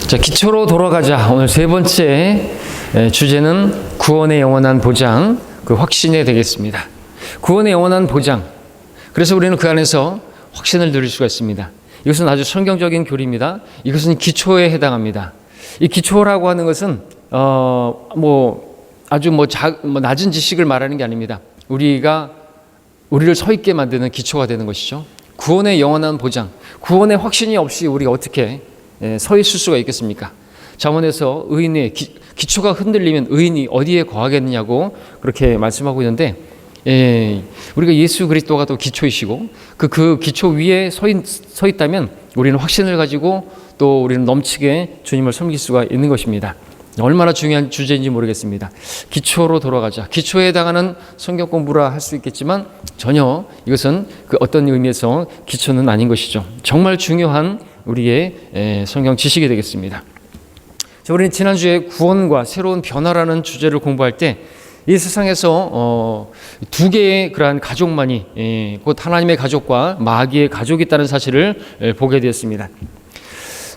자, 기초로 돌아가자. 오늘 세 번째 주제는 구원의 영원한 보장, 그 확신이 되겠습니다. 구원의 영원한 보장. 그래서 우리는 그 안에서 확신을 누릴 수가 있습니다. 이것은 아주 성경적인 교리입니다. 이것은 기초에 해당합니다. 이 기초라고 하는 것은 아주 낮은 지식을 말하는 게 아닙니다. 우리를 서 있게 만드는 기초가 되는 것이죠. 구원의 영원한 보장, 구원의 확신이 없이 우리가 어떻게 서 있을 수가 있겠습니까? 잠언에서 의인의 기초가 흔들리면 의인이 어디에 거하겠느냐고 그렇게 말씀하고 있는데, 우리가 예수 그리스도가 또 기초이시고 그 기초 위에 서 있다면 우리는 확신을 가지고 또 우리는 넘치게 주님을 섬길 수가 있는 것입니다. 얼마나 중요한 주제인지 모르겠습니다. 기초로 돌아가자. 기초에 해당하는 성경 공부라 할 수 있겠지만 전혀 이것은 그 어떤 의미에서 기초는 아닌 것이죠. 정말 중요한 우리의 성경 지식이 되겠습니다. 자, 우리는 지난주에 구원과 새로운 변화라는 주제를 공부할 때 이 세상에서 두 개의 그러한 가족만이 곧 하나님의 가족과 마귀의 가족이 있다는 사실을 보게 되었습니다.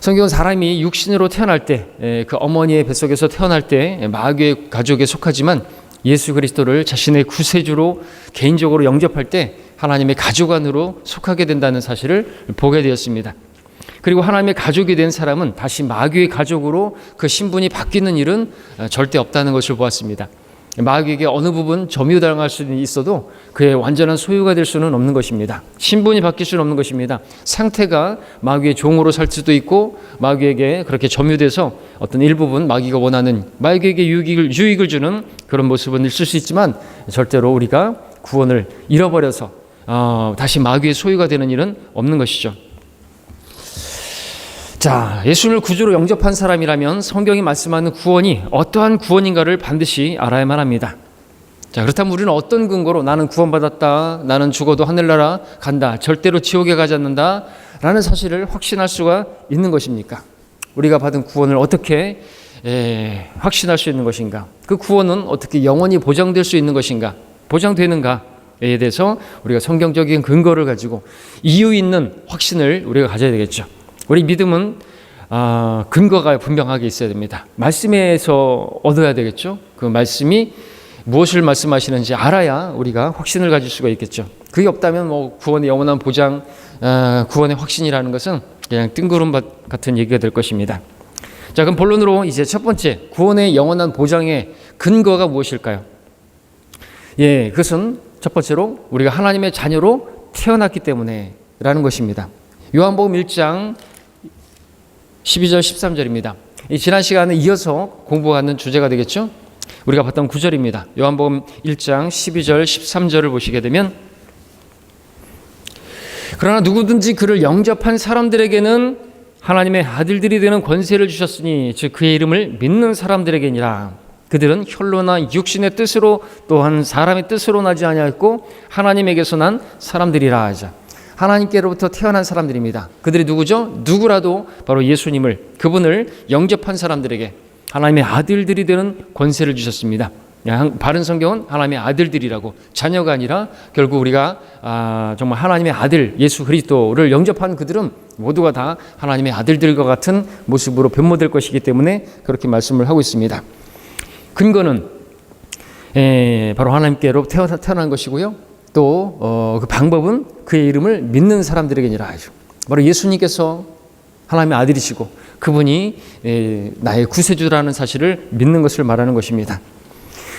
성경은 사람이 육신으로 태어날 때 그 어머니의 뱃속에서 태어날 때 마귀의 가족에 속하지만 예수 그리스도를 자신의 구세주로 개인적으로 영접할 때 하나님의 가족 안으로 속하게 된다는 사실을 보게 되었습니다. 그리고 하나님의 가족이 된 사람은 다시 마귀의 가족으로 그 신분이 바뀌는 일은 절대 없다는 것을 보았습니다. 마귀에게 어느 부분 점유당할 수는 있어도 그의 완전한 소유가 될 수는 없는 것입니다. 신분이 바뀔 수는 없는 것입니다. 상태가 마귀의 종으로 살 수도 있고 마귀에게 그렇게 점유돼서 어떤 일부분 마귀가 원하는 마귀에게 유익을 주는 그런 모습은 있을 수 있지만 절대로 우리가 구원을 잃어버려서 다시 마귀의 소유가 되는 일은 없는 것이죠. 자, 예수를 구주로 영접한 사람이라면 성경이 말씀하는 구원이 어떠한 구원인가를 반드시 알아야만 합니다. 자, 그렇다면 우리는 어떤 근거로 나는 구원받았다, 나는 죽어도 하늘나라 간다, 절대로 지옥에 가지 않는다 라는 사실을 확신할 수가 있는 것입니까? 우리가 받은 구원을 어떻게 확신할 수 있는 것인가? 그 구원은 어떻게 영원히 보장될 수 있는 것인가? 보장되는가에 대해서 우리가 성경적인 근거를 가지고 이유 있는 확신을 우리가 가져야 되겠죠. 우리 믿음은 근거가 분명하게 있어야 됩니다. 말씀에서 얻어야 되겠죠. 그 말씀이 무엇을 말씀하시는지 알아야 우리가 확신을 가질 수가 있겠죠. 그게 없다면 구원의 영원한 보장, 구원의 확신이라는 것은 그냥 뜬구름 같은 얘기가 될 것입니다. 자, 그럼 본론으로 이제 첫 번째, 구원의 영원한 보장의 근거가 무엇일까요? 그것은 첫 번째로 우리가 하나님의 자녀로 태어났기 때문에 라는 것입니다. 요한복음 1장 12절 13절입니다. 지난 시간에 이어서 공부하는 주제가 되겠죠. 우리가 봤던 구절입니다. 요한복음 1장 12절 13절을 보시게 되면, 그러나 누구든지 그를 영접한 사람들에게는 하나님의 아들들이 되는 권세를 주셨으니 즉 그의 이름을 믿는 사람들에게니라. 그들은 혈로나 육신의 뜻으로 또한 사람의 뜻으로 나지 아니하였고 하나님에게서 난 사람들이라 하자. 하나님께로부터 태어난 사람들입니다. 그들이 누구죠? 누구라도 바로 예수님을, 그분을 영접한 사람들에게 하나님의 아들들이 되는 권세를 주셨습니다. 바른 성경은 하나님의 아들들이라고, 자녀가 아니라 결국 우리가 정말 하나님의 아들 예수 그리스도를 영접한 그들은 모두가 다 하나님의 아들들과 같은 모습으로 변모될 것이기 때문에 그렇게 말씀을 하고 있습니다. 근거는 바로 하나님께로 태어난 것이고요. 또 그 방법은 그의 이름을 믿는 사람들에게니라 하죠. 바로 예수님께서 하나님의 아들이시고 그분이 나의 구세주라는 사실을 믿는 것을 말하는 것입니다.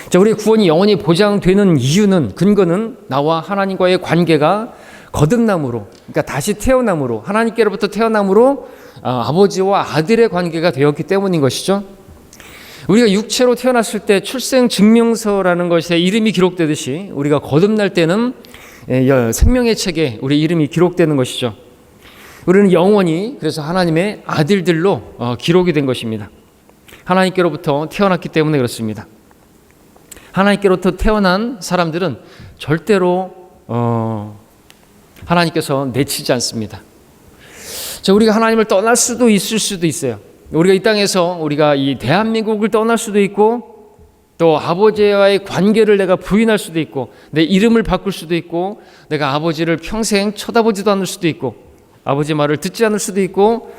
자, 우리의 구원이 영원히 보장되는 이유는, 근거는 나와 하나님과의 관계가 거듭남으로, 그러니까 다시 태어남으로, 하나님께로부터 태어남으로 아버지와 아들의 관계가 되었기 때문인 것이죠. 우리가 육체로 태어났을 때 출생증명서라는 것에 이름이 기록되듯이 우리가 거듭날 때는 생명의 책에 우리 이름이 기록되는 것이죠. 우리는 영원히 그래서 하나님의 아들들로 기록이 된 것입니다. 하나님께로부터 태어났기 때문에 그렇습니다. 하나님께로부터 태어난 사람들은 절대로 하나님께서 내치지 않습니다. 우리가 하나님을 떠날 수도 있을 수도 있어요. 우리가 이 땅에서 우리가 이 대한민국을 떠날 수도 있고 또 아버지와의 관계를 내가 부인할 수도 있고 내 이름을 바꿀 수도 있고 내가 아버지를 평생 쳐다보지도 않을 수도 있고 아버지 말을 듣지 않을 수도 있고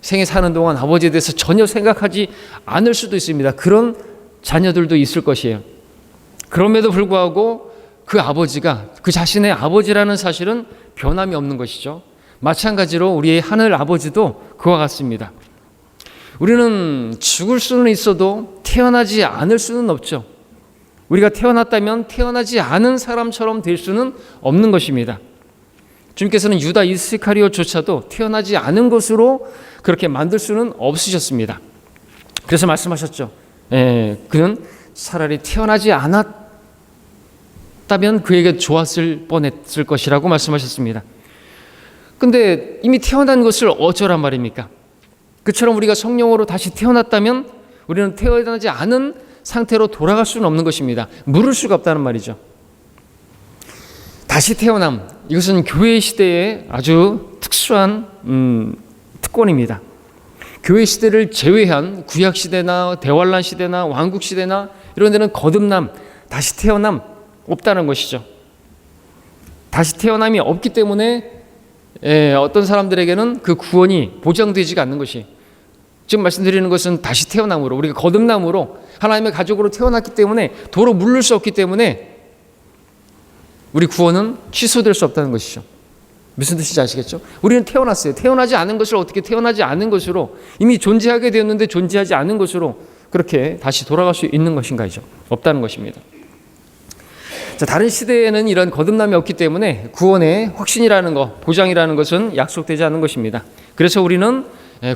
생에 사는 동안 아버지에 대해서 전혀 생각하지 않을 수도 있습니다. 그런 자녀들도 있을 것이에요. 그럼에도 불구하고 그 아버지가 그 자신의 아버지라는 사실은 변함이 없는 것이죠. 마찬가지로 우리의 하늘 아버지도 그와 같습니다. 우리는 죽을 수는 있어도 태어나지 않을 수는 없죠. 우리가 태어났다면 태어나지 않은 사람처럼 될 수는 없는 것입니다. 주님께서는 유다 이스카리ot조차도 태어나지 않은 것으로 그렇게 만들 수는 없으셨습니다. 그래서 말씀하셨죠. 그는 차라리 태어나지 않았다면 그에게 좋았을 뻔했을 것이라고 말씀하셨습니다. 근데 이미 태어난 것을 어쩌란 말입니까? 그처럼 우리가 성령으로 다시 태어났다면 우리는 태어나지 않은 상태로 돌아갈 수는 없는 것입니다. 물을 수가 없다는 말이죠. 다시 태어남, 이것은 교회 시대의 아주 특수한 특권입니다. 교회 시대를 제외한 구약 시대나 대환란 시대나 왕국 시대나 이런 데는 거듭남, 다시 태어남 없다는 것이죠. 다시 태어남이 없기 때문에 어떤 사람들에게는 그 구원이 보장되지가 않는 것이, 지금 말씀드리는 것은 다시 태어남으로, 우리가 거듭남으로 하나님의 가족으로 태어났기 때문에 도로 물릴 수 없기 때문에 우리 구원은 취소될 수 없다는 것이죠. 무슨 뜻인지 아시겠죠? 우리는 태어났어요. 태어나지 않은 것을 어떻게 태어나지 않은 것으로, 이미 존재하게 되었는데 존재하지 않은 것으로 그렇게 다시 돌아갈 수 있는 것인가요? 없다는 것입니다. 자, 다른 시대에는 이런 거듭남이 없기 때문에 구원의 확신이라는 것, 보장이라는 것은 약속되지 않은 것입니다. 그래서 우리는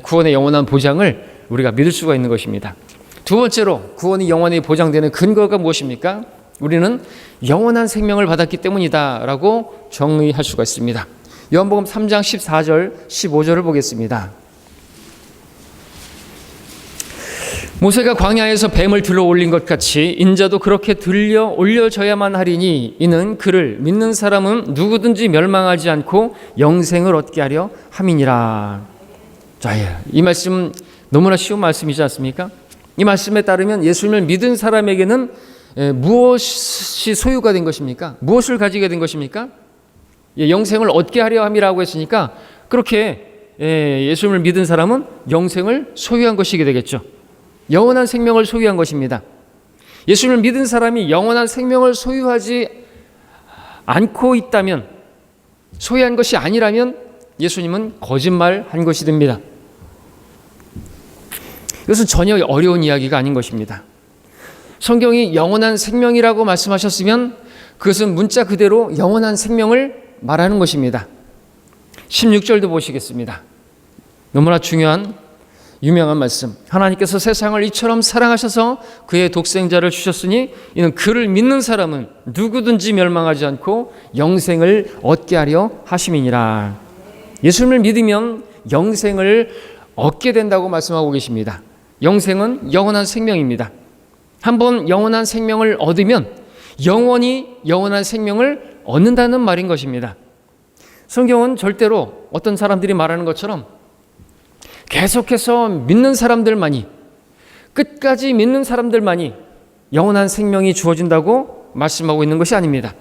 구원의 영원한 보장을 우리가 믿을 수가 있는 것입니다. 두 번째로 구원이 영원히 보장되는 근거가 무엇입니까? 우리는 영원한 생명을 받았기 때문이다라고 정의할 수가 있습니다. 요한복음 3장 14절 15절을 보겠습니다. 모세가 광야에서 뱀을 들어 올린 것 같이 인자도 그렇게 들려 올려져야만 하리니 이는 그를 믿는 사람은 누구든지 멸망하지 않고 영생을 얻게 하려 함이니라. 자, 이 말씀 너무나 쉬운 말씀이지 않습니까? 이 말씀에 따르면 예수님을 믿은 사람에게는 무엇이 소유가 된 것입니까? 무엇을 가지게 된 것입니까? 영생을 얻게 하려 함이라고 했으니까 그렇게 예수님을 믿은 사람은 영생을 소유한 것이게 되겠죠. 영원한 생명을 소유한 것입니다. 예수님을 믿은 사람이 영원한 생명을 소유하지 않고 있다면, 소유한 것이 아니라면 예수님은 거짓말한 것이 됩니다. 이것은 전혀 어려운 이야기가 아닌 것입니다. 성경이 영원한 생명이라고 말씀하셨으면 그것은 문자 그대로 영원한 생명을 말하는 것입니다. 16절도 보시겠습니다. 너무나 중요한 유명한 말씀. 하나님께서 세상을 이처럼 사랑하셔서 그의 독생자를 주셨으니 이는 그를 믿는 사람은 누구든지 멸망하지 않고 영생을 얻게 하려 하심이니라. 예수님을 믿으면 영생을 얻게 된다고 말씀하고 계십니다. 영생은 영원한 생명입니다. 한번 영원한 생명을 얻으면 영원히 영원한 생명을 얻는다는 말인 것입니다. 성경은 절대로 어떤 사람들이 말하는 것처럼 계속해서 믿는 사람들만이, 끝까지 믿는 사람들만이 영원한 생명이 주어진다고 말씀하고 있는 것이 아닙니다.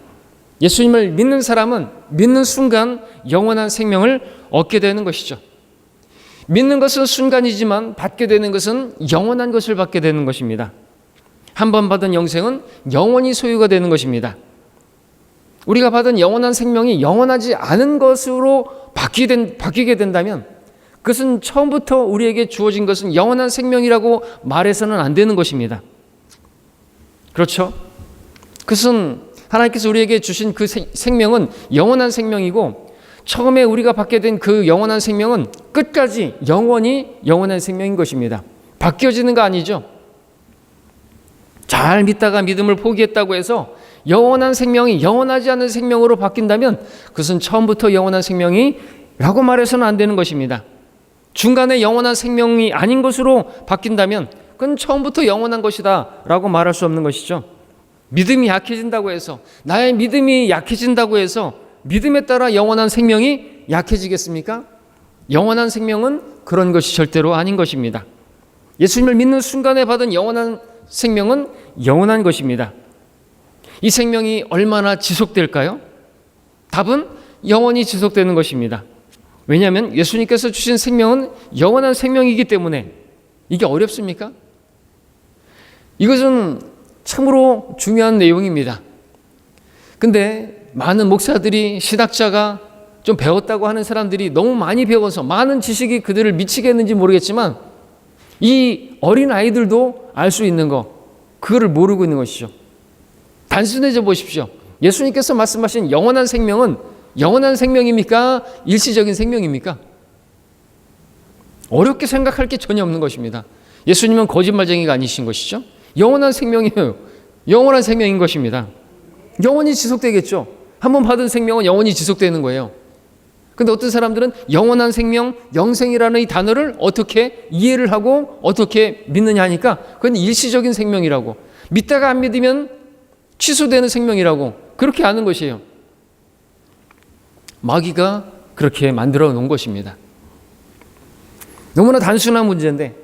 예수님을 믿는 사람은 믿는 순간 영원한 생명을 얻게 되는 것이죠. 믿는 것은 순간이지만 받게 되는 것은 영원한 것을 받게 되는 것입니다. 한 번 받은 영생은 영원히 소유가 되는 것입니다. 우리가 받은 영원한 생명이 영원하지 않은 것으로 바뀌게 된다면 그것은 처음부터 우리에게 주어진 것은 영원한 생명이라고 말해서는 안 되는 것입니다. 그렇죠? 그것은 하나님께서 우리에게 주신 그 생명은 영원한 생명이고, 처음에 우리가 받게 된 그 영원한 생명은 끝까지 영원히 영원한 생명인 것입니다. 바뀌어지는 거 아니죠? 잘 믿다가 믿음을 포기했다고 해서 영원한 생명이 영원하지 않은 생명으로 바뀐다면 그것은 처음부터 영원한 생명이라고 말해서는 안 되는 것입니다. 중간에 영원한 생명이 아닌 것으로 바뀐다면 그건 처음부터 영원한 것이다 라고 말할 수 없는 것이죠. 믿음이 약해진다고 해서, 나의 믿음이 약해진다고 해서 믿음에 따라 영원한 생명이 약해지겠습니까? 영원한 생명은 그런 것이 절대로 아닌 것입니다. 예수님을 믿는 순간에 받은 영원한 생명은 영원한 것입니다. 이 생명이 얼마나 지속될까요? 답은 영원히 지속되는 것입니다. 왜냐하면 예수님께서 주신 생명은 영원한 생명이기 때문에. 이게 어렵습니까? 이것은 참으로 중요한 내용입니다. 근데 많은 목사들이, 신학자가, 좀 배웠다고 하는 사람들이 너무 많이 배워서 많은 지식이 그들을 미치게 했는지 모르겠지만 이 어린 아이들도 알 수 있는 거, 그거를 모르고 있는 것이죠. 단순해져 보십시오. 예수님께서 말씀하신 영원한 생명은 영원한 생명입니까? 일시적인 생명입니까? 어렵게 생각할 게 전혀 없는 것입니다. 예수님은 거짓말쟁이가 아니신 것이죠. 영원한 생명이에요. 영원한 생명인 것입니다. 영원히 지속되겠죠. 한번 받은 생명은 영원히 지속되는 거예요. 근데 어떤 사람들은 영원한 생명, 영생이라는 이 단어를 어떻게 이해를 하고 어떻게 믿느냐 하니까 그건 일시적인 생명이라고, 믿다가 안 믿으면 취소되는 생명이라고 그렇게 아는 것이에요. 마귀가 그렇게 만들어 놓은 것입니다. 너무나 단순한 문제인데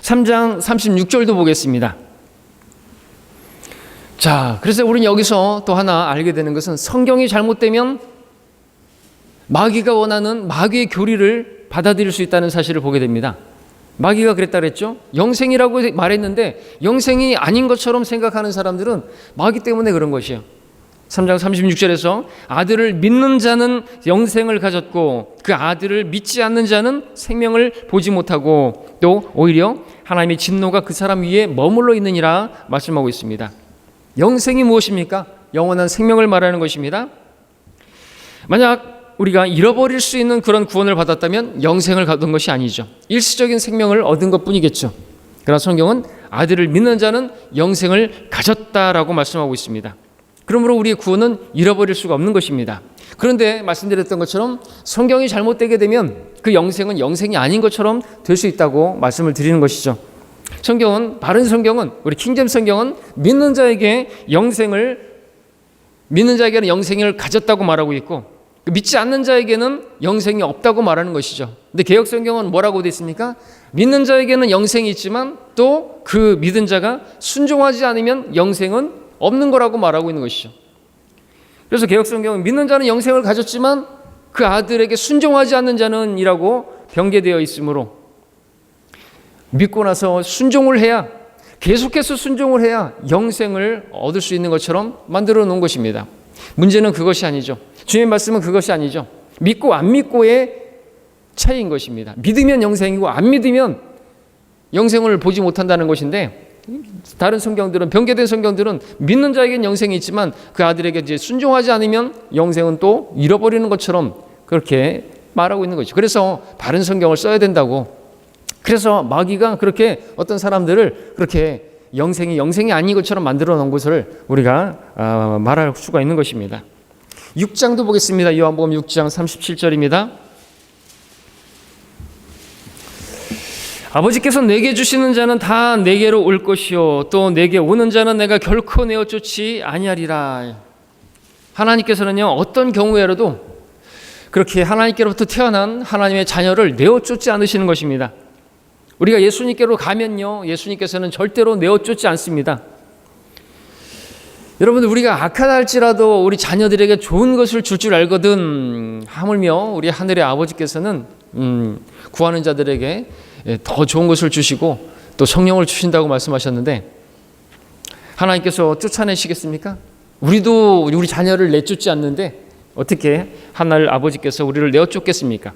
3장 36절도 보겠습니다. 자, 그래서 우리는 여기서 또 하나 알게 되는 것은 성경이 잘못되면 마귀가 원하는 마귀의 교리를 받아들일 수 있다는 사실을 보게 됩니다. 마귀가 그랬다 그랬죠. 영생이라고 말했는데 영생이 아닌 것처럼 생각하는 사람들은 마귀 때문에 그런 것이에요. 3장 36절에서 아들을 믿는 자는 영생을 가졌고 그 아들을 믿지 않는 자는 생명을 보지 못하고 또 오히려 하나님의 진노가 그 사람 위에 머물러 있느니라 말씀하고 있습니다. 영생이 무엇입니까? 영원한 생명을 말하는 것입니다. 만약 우리가 잃어버릴 수 있는 그런 구원을 받았다면 영생을 얻은 것이 아니죠. 일시적인 생명을 얻은 것뿐이겠죠. 그러나 성경은 아들을 믿는 자는 영생을 가졌다라고 말씀하고 있습니다. 그러므로 우리의 구원은 잃어버릴 수가 없는 것입니다. 그런데 말씀드렸던 것처럼 성경이 잘못되게 되면 그 영생은 영생이 아닌 것처럼 될 수 있다고 말씀을 드리는 것이죠. 성경은, 바른 성경은, 우리 킹잼 성경은 믿는 자에게는 영생을 가졌다고 말하고 있고 믿지 않는 자에게는 영생이 없다고 말하는 것이죠. 근데 개역 성경은 뭐라고 되어 있습니까? 믿는 자에게는 영생이 있지만 또 그 믿은 자가 순종하지 않으면 영생은 없는 거라고 말하고 있는 것이죠. 그래서 개역 성경은 믿는 자는 영생을 가졌지만 그 아들에게 순종하지 않는 자는 이라고 병개되어 있으므로 믿고 나서 순종을 해야, 계속해서 순종을 해야 영생을 얻을 수 있는 것처럼 만들어 놓은 것입니다. 문제는 그것이 아니죠. 주님의 말씀은 그것이 아니죠. 믿고 안 믿고의 차이인 것입니다. 믿으면 영생이고 안 믿으면 영생을 보지 못한다는 것인데, 다른 성경들은, 변개된 성경들은 믿는 자에게는 영생이 있지만 그 아들에게 이제 순종하지 않으면 영생은 또 잃어버리는 것처럼 그렇게 말하고 있는 거죠. 그래서 바른 성경을 써야 된다고. 그래서 마귀가 그렇게 어떤 사람들을 그렇게 영생이 아닌 것처럼 만들어 놓은 것을 우리가 말할 수가 있는 것입니다. 6장도 보겠습니다. 요한복음 6장 37절입니다. 아버지께서 내게 주시는 자는 다 내게로 올 것이요 또 내게 오는 자는 내가 결코 내어 쫓지 아니하리라. 하나님께서는요, 어떤 경우에라도 그렇게 하나님께로부터 태어난 하나님의 자녀를 내어 쫓지 않으시는 것입니다. 우리가 예수님께로 가면요, 예수님께서는 절대로 내어 쫓지 않습니다. 여러분들, 우리가 악하다 할지라도 우리 자녀들에게 좋은 것을 줄 알거든 하물며 우리 하늘의 아버지께서는 구하는 자들에게 더 좋은 것을 주시고 또 성령을 주신다고 말씀하셨는데, 하나님께서 쫓아내시겠습니까? 우리도 우리 자녀를 내쫓지 않는데 어떻게 하늘 아버지께서 우리를 내어쫓겠습니까?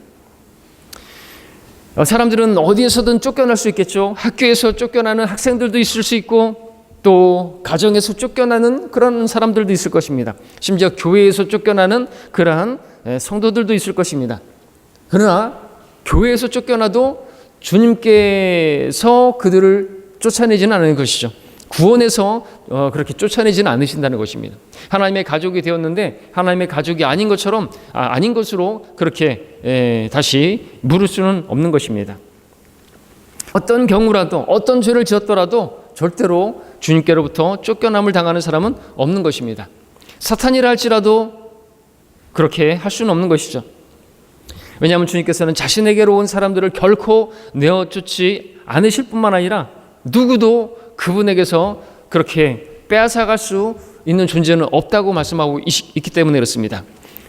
사람들은 어디에서든 쫓겨날 수 있겠죠. 학교에서 쫓겨나는 학생들도 있을 수 있고 또 가정에서 쫓겨나는 그런 사람들도 있을 것입니다. 심지어 교회에서 쫓겨나는 그러한 성도들도 있을 것입니다. 그러나 교회에서 쫓겨나도 주님께서 그들을 쫓아내지는 않는 것이죠. 구원해서 그렇게 쫓아내지는 않으신다는 것입니다. 하나님의 가족이 되었는데 하나님의 가족이 아닌 것처럼 아닌 것으로 그렇게 다시 물을 수는 없는 것입니다. 어떤 경우라도 어떤 죄를 지었더라도 절대로 주님께로부터 쫓겨남을 당하는 사람은 없는 것입니다. 사탄이라 할지라도 그렇게 할 수는 없는 것이죠. 왜냐하면 주님께서는 자신에게로 온 사람들을 결코 내어쫓지 않으실 뿐만 아니라 누구도 그분에게서 그렇게 빼앗아갈 수 있는 존재는 없다고 말씀하고 있기 때문에 그렇습니다.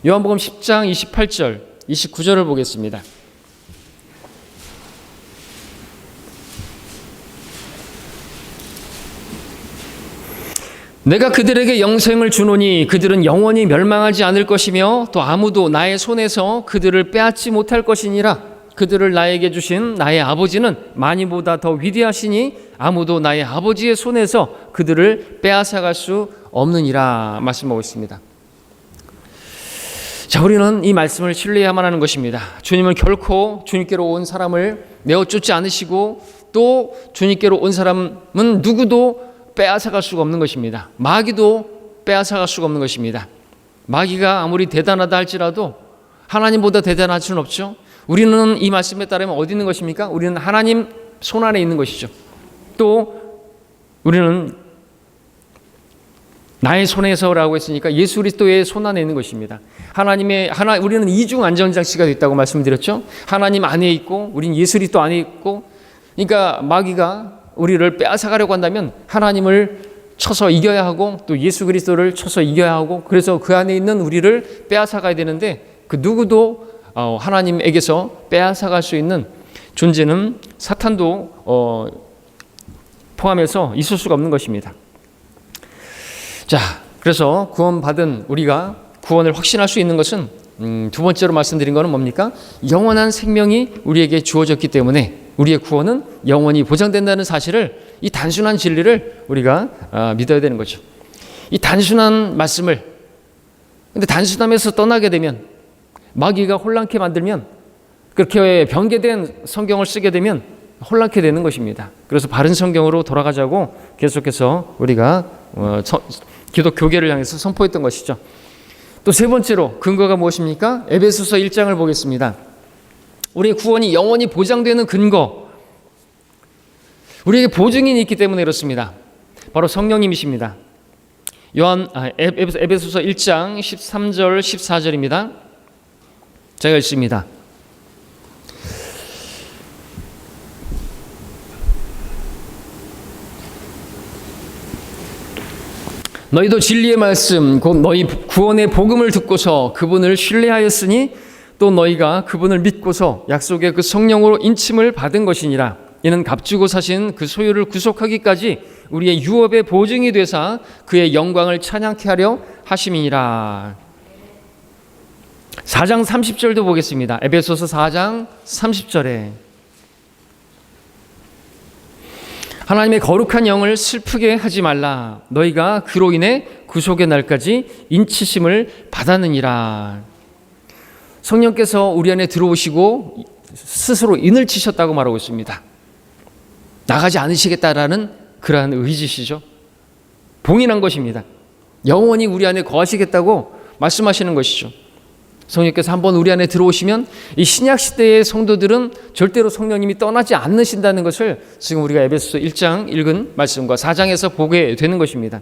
요한복음 10장 28절, 29절을 보겠습니다. 내가 그들에게 영생을 주노니 그들은 영원히 멸망하지 않을 것이며 또 아무도 나의 손에서 그들을 빼앗지 못할 것이니라. 그들을 나에게 주신 나의 아버지는 많이보다 더 위대하시니 아무도 나의 아버지의 손에서 그들을 빼앗아갈 수 없느니라 말씀하고 있습니다. 자, 우리는 이 말씀을 신뢰해야만 하는 것입니다. 주님은 결코 주님께로 온 사람을 내어 쫓지 않으시고 또 주님께로 온 사람은 누구도 빼앗아갈 수가 없는 것입니다. 마귀도 빼앗아갈 수가 없는 것입니다. 마귀가 아무리 대단하다 할지라도 하나님보다 대단할 수는 없죠. 우리는 이 말씀에 따르면 어디 있는 것입니까? 우리는 하나님 손 안에 있는 것이죠. 또 우리는 나의 손에서라고 했으니까 예수 그리스도의 손 안에 있는 것입니다. 우리는 이중 안전장치가 있다고 말씀드렸죠. 하나님 안에 있고 우리는 예수 그리스도 안에 있고, 그러니까 마귀가 우리를 빼앗아가려고 한다면 하나님을 쳐서 이겨야 하고 또 예수 그리스도를 쳐서 이겨야 하고, 그래서 그 안에 있는 우리를 빼앗아가야 되는데 그 누구도 하나님에게서 빼앗아갈 수 있는 존재는 사탄도 포함해서 있을 수가 없는 것입니다. 자, 그래서 구원받은 우리가 구원을 확신할 수 있는 것은 두 번째로 말씀드린 것은 뭡니까? 영원한 생명이 우리에게 주어졌기 때문에 우리의 구원은 영원히 보장된다는 사실을, 이 단순한 진리를 우리가 믿어야 되는 거죠. 이 단순한 말씀을, 근데 단순함에서 떠나게 되면, 마귀가 혼란케 만들면, 그렇게 변개된 성경을 쓰게 되면 혼란케 되는 것입니다. 그래서 바른 성경으로 돌아가자고 계속해서 우리가 기독 교계를 향해서 선포했던 것이죠. 또 세 번째로 근거가 무엇입니까? 에베소서 1장을 보겠습니다. 우리의 구원이 영원히 보장되는 근거, 우리에게 보증인이 있기 때문에 그렇습니다. 바로 성령님이십니다. 에베소서 1장 13절 14절입니다. 제가 읽습니다. 너희도 진리의 말씀 곧 너희 구원의 복음을 듣고서 그분을 신뢰하였으니 또 너희가 그분을 믿고서 약속의 그 성령으로 인침을 받은 것이니라. 이는 값주고 사신 그 소유를 구속하기까지 우리의 유업의 보증이 되사 그의 영광을 찬양케 하려 하심이니라. 4장 30절도 보겠습니다. 에베소서 4장 30절에 하나님의 거룩한 영을 슬프게 하지 말라. 너희가 그로 인해 구속의 날까지 인치심을 받았느니라. 성령께서 우리 안에 들어오시고 스스로 인을 치셨다고 말하고 있습니다. 나가지 않으시겠다라는 그러한 의지시죠. 봉인한 것입니다. 영원히 우리 안에 거하시겠다고 말씀하시는 것이죠. 성령께서 한번 우리 안에 들어오시면 이 신약 시대의 성도들은 절대로 성령님이 떠나지 않으신다는 것을 지금 우리가 에베소서 1장 읽은 말씀과 4장에서 보게 되는 것입니다.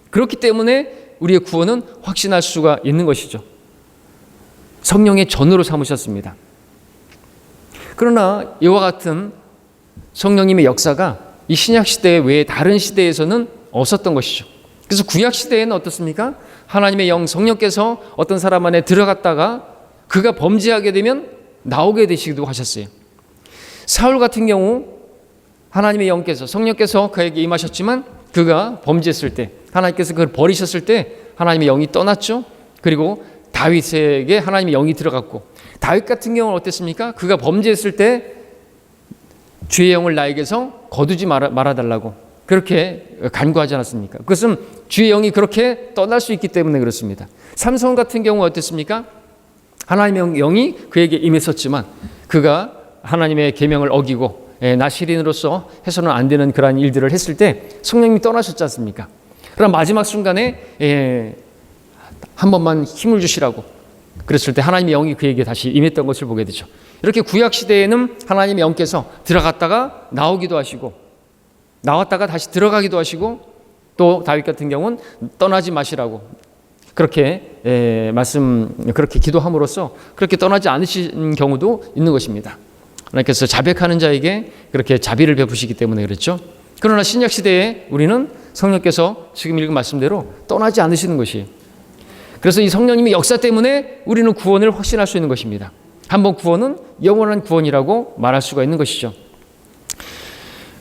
그렇기 때문에 우리의 구원은 확신할 수가 있는 것이죠. 성령의 전으로 삼으셨습니다. 그러나 이와 같은 성령님의 역사가 이 신약 시대 외에 다른 시대에서는 없었던 것이죠. 그래서 구약 시대에는 어떻습니까? 하나님의 영 성령께서 어떤 사람 안에 들어갔다가 그가 범죄하게 되면 나오게 되시기도 하셨어요. 사울 같은 경우 하나님의 영께서 성령께서 그에게 임하셨지만 그가 범죄했을 때 하나님께서 그를 버리셨을 때 하나님의 영이 떠났죠. 그리고 다윗에게 하나님의 영이 들어갔고, 다윗 같은 경우는 어땠습니까? 그가 범죄했을 때 주의 영을 나에게서 거두지 말아달라고 그렇게 간구하지 않았습니까? 그것은 주의 영이 그렇게 떠날 수 있기 때문에 그렇습니다. 삼손 같은 경우 어땠습니까? 하나님의 영이 그에게 임했었지만 그가 하나님의 계명을 어기고 나시린으로서 해서는 안 되는 그러한 일들을 했을 때 성령님이 떠나셨지 않습니까? 그럼 마지막 순간에 한 번만 힘을 주시라고 그랬을 때 하나님의 영이 그에게 다시 임했던 것을 보게 되죠. 이렇게 구약 시대에는 하나님의 영께서 들어갔다가 나오기도 하시고 나왔다가 다시 들어가기도 하시고, 또 다윗 같은 경우는 떠나지 마시라고 그렇게 그렇게 기도함으로써 그렇게 떠나지 않으신 경우도 있는 것입니다. 그래서 자백하는 자에게 그렇게 자비를 베푸시기 때문에 그렇죠. 그러나 신약 시대에 우리는 성령께서 지금 읽은 말씀대로 떠나지 않으시는 것이에요. 그래서 이 성령님의 역사 때문에 우리는 구원을 확신할 수 있는 것입니다. 한번 구원은 영원한 구원이라고 말할 수가 있는 것이죠.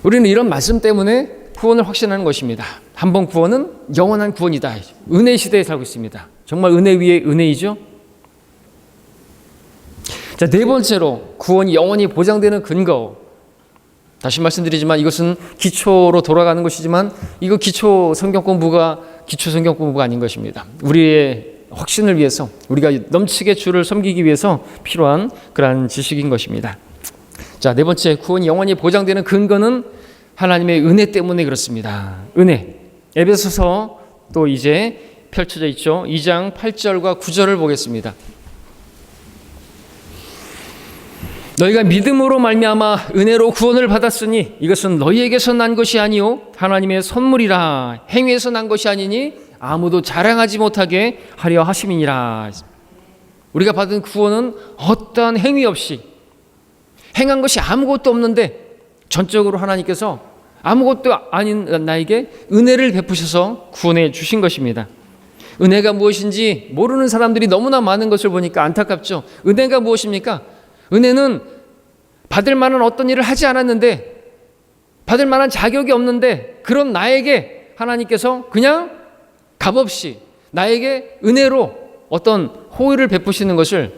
우리는 이런 말씀 때문에 구원을 확신하는 것입니다. 한번 구원은 영원한 구원이다. 은혜 시대에 살고 있습니다. 정말 은혜 위에 은혜이죠. 자, 네 번째로 구원이 영원히 보장되는 근거. 다시 말씀드리지만 이것은 기초로 돌아가는 것이지만 이거 기초 성경 공부가 아닌 것입니다. 우리의 확신을 위해서, 우리가 넘치게 주를 섬기기 위해서 필요한 그러한 지식인 것입니다. 자, 네 번째, 구원이 영원히 보장되는 근거는 하나님의 은혜 때문에 그렇습니다. 은혜. 에베소서 또 이제 펼쳐져 있죠. 2장 8절과 9절을 보겠습니다. 너희가 믿음으로 말미암아 은혜로 구원을 받았으니 이것은 너희에게서 난 것이 아니요 하나님의 선물이라. 행위에서 난 것이 아니니 아무도 자랑하지 못하게 하려 하심이니라. 우리가 받은 구원은 어떠한 행위 없이, 행한 것이 아무것도 없는데 전적으로 하나님께서 아무것도 아닌 나에게 은혜를 베푸셔서 구원해 주신 것입니다. 은혜가 무엇인지 모르는 사람들이 너무나 많은 것을 보니까 안타깝죠. 은혜가 무엇입니까? 은혜는 받을 만한 어떤 일을 하지 않았는데, 받을 만한 자격이 없는데 그런 나에게 하나님께서 그냥 값없이 나에게 은혜로 어떤 호의를 베푸시는 것을,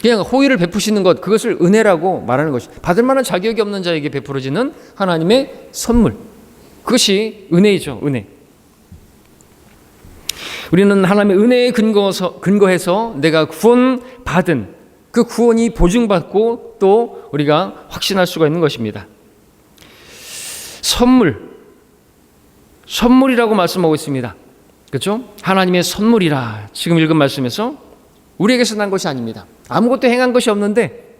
그냥 호의를 베푸시는 것, 그것을 은혜라고 말하는 것이, 받을 만한 자격이 없는 자에게 베풀어지는 하나님의 선물, 그것이 은혜이죠. 은혜. 우리는 하나님의 은혜에 근거해서 내가 구원받은 그 구원이 보증받고 또 우리가 확신할 수가 있는 것입니다. 선물이라고 말씀하고 있습니다. 그렇죠? 하나님의 선물이라. 지금 읽은 말씀에서 우리에게서 난 것이 아닙니다. 아무것도 행한 것이 없는데,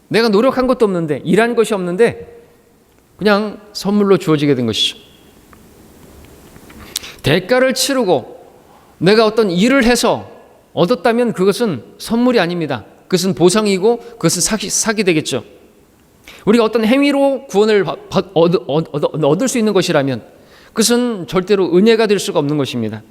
내가 노력한 것도 없는데, 일한 것이 없는데 그냥 선물로 주어지게 된 것이죠. 대가를 치르고 내가 어떤 일을 해서 얻었다면 그것은 선물이 아닙니다. 그것은 보상이고 그것은 사기 되겠죠. 우리가 어떤 행위로 구원을 얻을 수 있는 것이라면 그것은 절대로 은혜가 될 수가 없는 것입니다.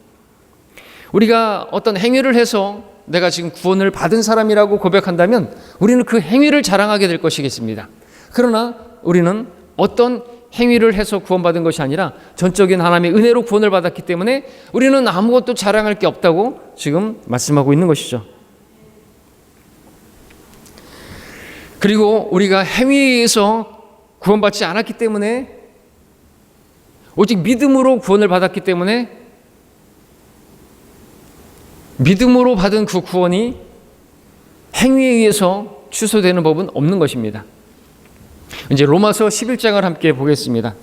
우리가 어떤 행위를 해서 내가 지금 구원을 받은 사람이라고 고백한다면 우리는 그 행위를 자랑하게 될 것이겠습니다. 그러나 우리는 어떤 행위를 해서 구원받은 것이 아니라 전적인 하나님의 은혜로 구원을 받았기 때문에 우리는 아무것도 자랑할 게 없다고 지금 말씀하고 있는 것이죠. 그리고 우리가 행위에 의해서 구원받지 않았기 때문에, 오직 믿음으로 구원을 받았기 때문에 믿음으로 받은 그 구원이 행위에 의해서 취소되는 법은 없는 것입니다. 이제 로마서 11장을 함께 보겠습니다.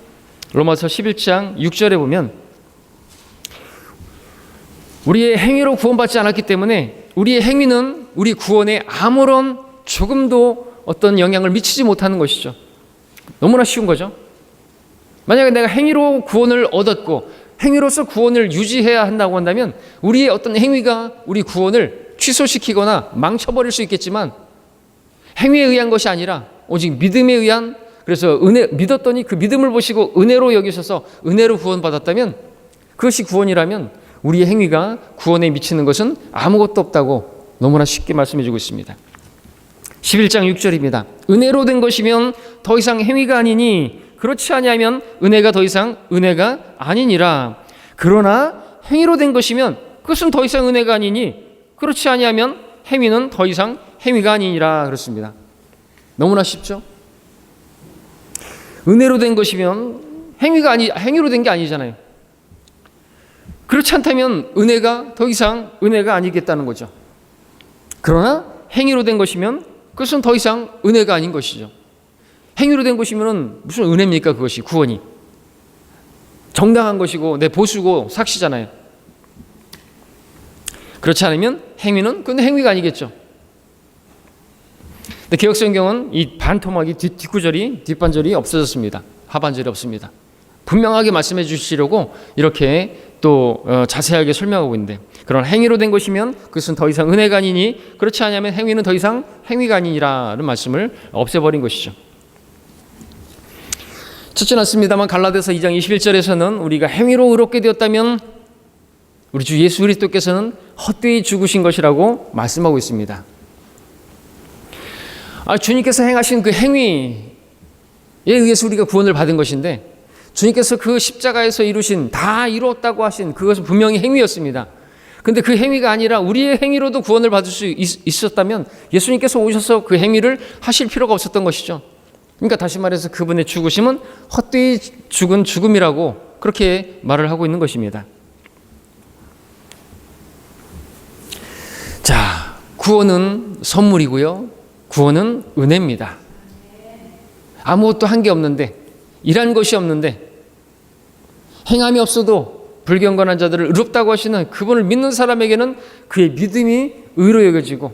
로마서 11장 6절에 보면 우리의 행위로 구원받지 않았기 때문에 우리의 행위는 우리 구원에 아무런 조금도 어떤 영향을 미치지 못하는 것이죠. 너무나 쉬운 거죠. 만약에 내가 행위로 구원을 얻었고 행위로서 구원을 유지해야 한다고 한다면 우리의 어떤 행위가 우리 구원을 취소시키거나 망쳐버릴 수 있겠지만, 행위에 의한 것이 아니라 오직 믿음에 의한, 그래서 믿었더니 그 믿음을 보시고 은혜로 여기셔서 은혜로 구원받았다면 그것이 구원이라면 우리의 행위가 구원에 미치는 것은 아무것도 없다고 너무나 쉽게 말씀해 주고 있습니다. 11장 6절입니다. 은혜로 된 것이면 더 이상 행위가 아니니 그렇지 아니하면 은혜가 더 이상 은혜가 아니니라. 그러나 행위로 된 것이면 그것은 더 이상 은혜가 아니니 그렇지 아니하면 행위는 더 이상 행위가 아니니라. 그렇습니다. 너무나 쉽죠? 은혜로 된 것이면 행위로 된 게 아니잖아요. 그렇지 않다면 은혜가 더 이상 은혜가 아니겠다는 거죠. 그러나 행위로 된 것이면 그것은 더 이상 은혜가 아닌 것이죠. 행위로 된 것이면 무슨 은혜입니까? 그것이 구원이 정당한 것이고 내 보수고 삭시잖아요. 그렇지 않으면 행위는 그건 행위가 아니겠죠. 근데 개역성경은 이 반토막이 뒷반절이 없어졌습니다. 하반절이 없습니다. 분명하게 말씀해 주시려고 이렇게 또 자세하게 설명하고 있는데, 그런 행위로 된 것이면 그것은 더 이상 은혜가 아니니 그렇지 않으면 행위는 더 이상 행위가 아니니라는 말씀을 없애버린 것이죠. 찾지 않습니다만 갈라디아서 2장 21절에서는 우리가 행위로 의롭게 되었다면 우리 주 예수 그리스도께서는 헛되이 죽으신 것이라고 말씀하고 있습니다. 주님께서 행하신 그 행위에 의해서 우리가 구원을 받은 것인데, 주님께서 그 십자가에서 이루신, 다 이루었다고 하신 그것은 분명히 행위였습니다. 근데 그 행위가 아니라 우리의 행위로도 구원을 받을 수 있었다면 예수님께서 오셔서 그 행위를 하실 필요가 없었던 것이죠. 그러니까 다시 말해서 그분의 죽으심은 헛되이 죽은 죽음이라고 그렇게 말을 하고 있는 것입니다. 자, 구원은 선물이고요, 구원은 은혜입니다. 아무것도 한 게 없는데, 일한 것이 없는데, 행함이 없어도 불경건한 자들을 의롭다고 하시는 그분을 믿는 사람에게는 그의 믿음이 의로 여겨지고,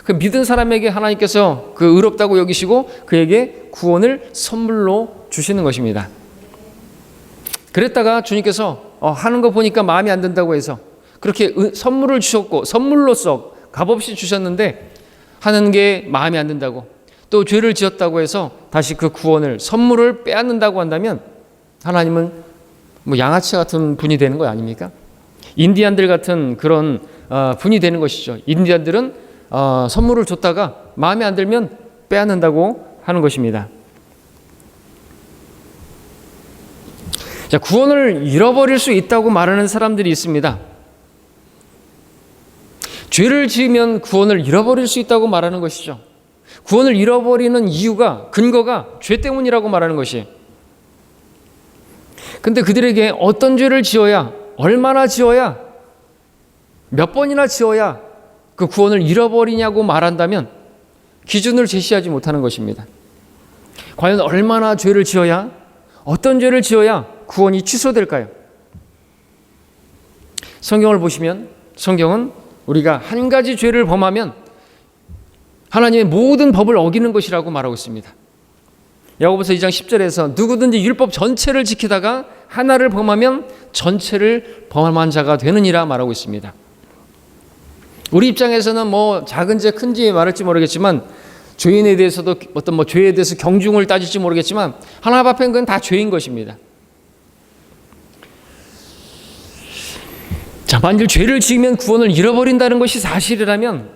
그 믿은 사람에게 하나님께서 그 의롭다고 여기시고 그에게 구원을 선물로 주시는 것입니다. 그랬다가 주님께서 하는 거 보니까 마음에 안 든다고 해서 그렇게 선물을 주셨고, 선물로서 값없이 주셨는데 하는 게 마음에 안 든다고, 또 죄를 지었다고 해서 다시 그 구원을, 선물을 빼앗는다고 한다면 하나님은 양아치 같은 분이 되는 거 아닙니까? 인디안들 같은 그런 분이 되는 것이죠. 인디안들은 선물을 줬다가 마음에 안 들면 빼앗는다고 하는 것입니다. 자, 구원을 잃어버릴 수 있다고 말하는 사람들이 있습니다. 죄를 지으면 구원을 잃어버릴 수 있다고 말하는 것이죠. 구원을 잃어버리는 이유가, 근거가 죄 때문이라고 말하는 것이에요. 근데 그들에게 어떤 죄를 지어야, 얼마나 지어야, 몇 번이나 지어야 그 구원을 잃어버리냐고 말한다면 기준을 제시하지 못하는 것입니다. 과연 얼마나 죄를 지어야, 어떤 죄를 지어야 구원이 취소될까요? 성경을 보시면, 성경은 우리가 한 가지 죄를 범하면 하나님의 모든 법을 어기는 것이라고 말하고 있습니다. 야고보서 2장 10절에서 누구든지 율법 전체를 지키다가 하나를 범하면 전체를 범한 자가 되느니라 말하고 있습니다. 우리 입장에서는 작은 죄, 큰 죄 말할지 모르겠지만, 죄인에 대해서도 어떤 죄에 대해서 경중을 따질지 모르겠지만 하나님 앞에는 그건 다 죄인 것입니다. 자, 만일 죄를 지으면 구원을 잃어버린다는 것이 사실이라면